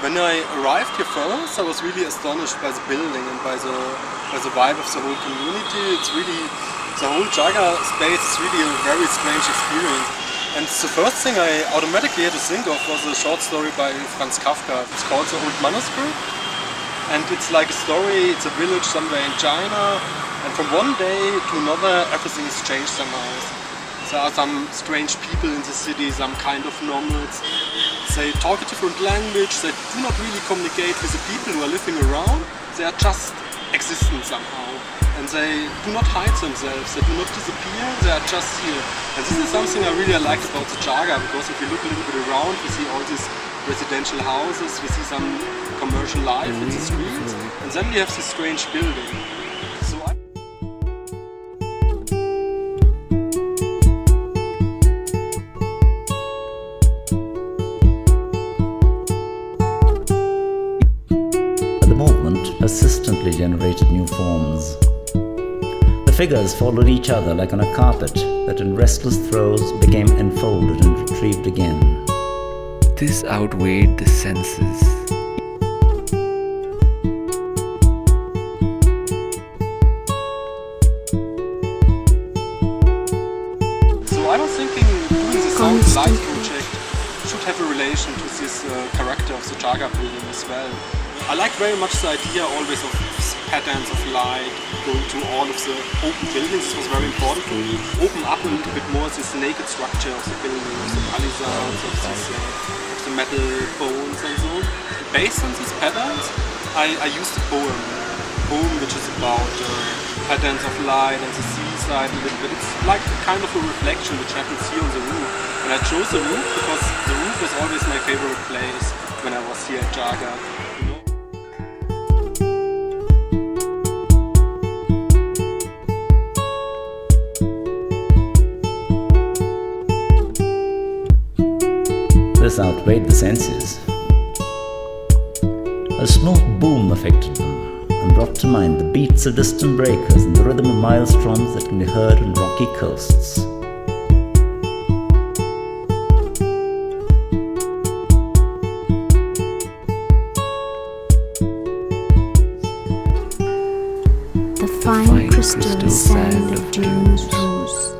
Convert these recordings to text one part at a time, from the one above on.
When I arrived here first, I was really astonished by the building and by the vibe of the whole community. It's really, the whole Jaaga space is really a very strange experience. And the first thing I automatically had to think of was a short story by Franz Kafka. It's called The Old Manuscript. And it's like a story, it's a village somewhere in China. And from one day to another, everything has changed somehow. There are some strange people in the city, some kind of nomads. They talk a different language, they do not really communicate with the people who are living around. They are just existing somehow. And they do not hide themselves, they do not disappear, they are just here. And this is something I really like about the Jaaga, because if you look a little bit around, we see all these residential houses, we see some commercial life in the streets, and then we have this strange building. Persistently generated new forms. The figures followed each other like on a carpet that in restless throes became enfolded and retrieved again. This outweighed the senses. So I was thinking doing this Sound Light project should have a relation to this character of the Jaaga building as well. I like very much the idea always of patterns of light, going to all of the open buildings. This was very important to me. Open up a little bit more this naked structure of the building, of the palisades, of the metal bones and so on. Based on these patterns, I used a poem which is about patterns of light and the seaside a little bit. It's like kind of a reflection which happens here on the roof. And I chose the roof because the roof was always my favorite place when I was here at Jaaga. This outweighed the senses. A smooth boom affected them and brought to mind the beats of distant breakers and the rhythm of maelstroms that can be heard on rocky coasts. The fine crystal sand of dunes rose.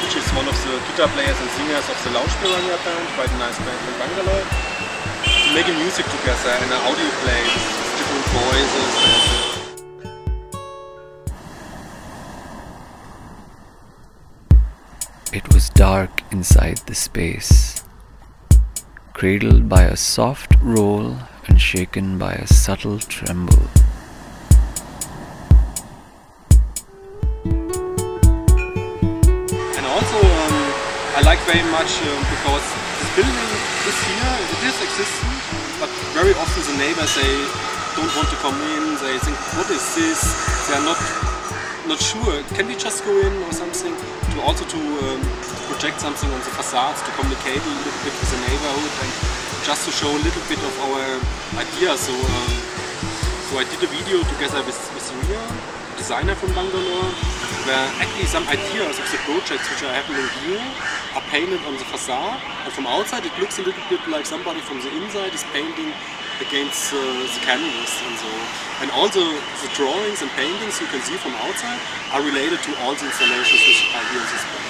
Which is one of the guitar players and singers of the Lauschpiranha band, quite a nice band from Bangalore, to make music together in an audio play with different voices. It was dark inside the space, cradled by a soft roll and shaken by a subtle tremble. I like very much because this building is here, it is existing, but very often the neighbors, they don't want to come in, they think, what is this? They are not sure, can we just go in or something? To project something on the facades, to communicate a little bit with the neighborhood and just to show a little bit of our ideas. So I did a video together with Ria, a designer from Bangalore, where actually some ideas of the projects which are happening here are painted on the facade, and from outside it looks a little bit like somebody from the inside is painting against the canvas and so. And all the drawings and paintings you can see from outside are related to all the installations which are here in this place.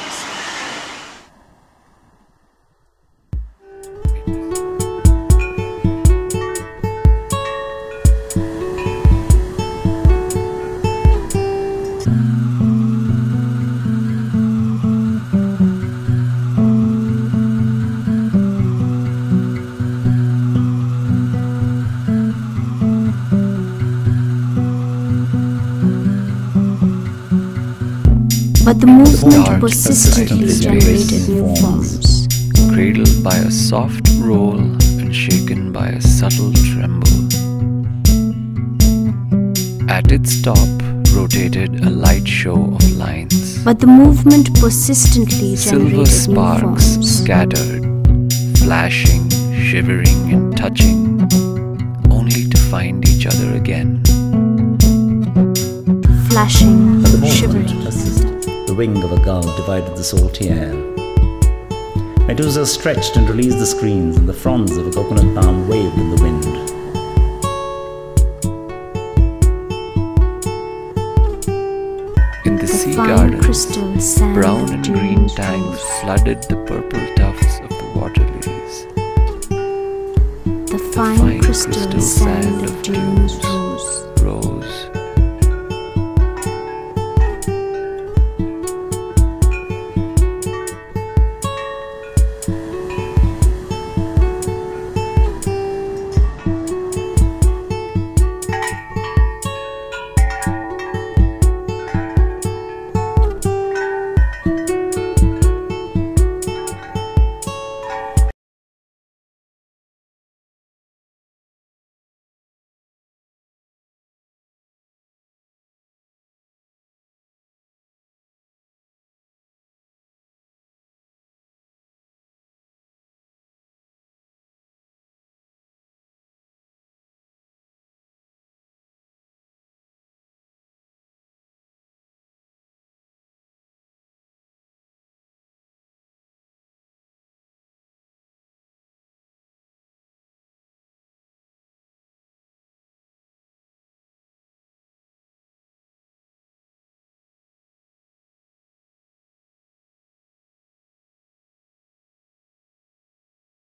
But the movement persistently generated new forms. Cradled by a soft roll and shaken by a subtle tremble. At its top rotated a light show of lines. But the movement persistently Silver generated new sparks forms. scattered, flashing, shivering and touching, only to find each each other again. Flashing, At the moment, shivering. the wing of a gull divided the salty air. Medusa stretched and released the screens, and the fronds of a coconut palm waved in the wind. In the sea fine gardens, crystal sand brown and green dunes tanks rose. flooded the purple tufts of the water lilies. The fine crystal sand of dunes rose.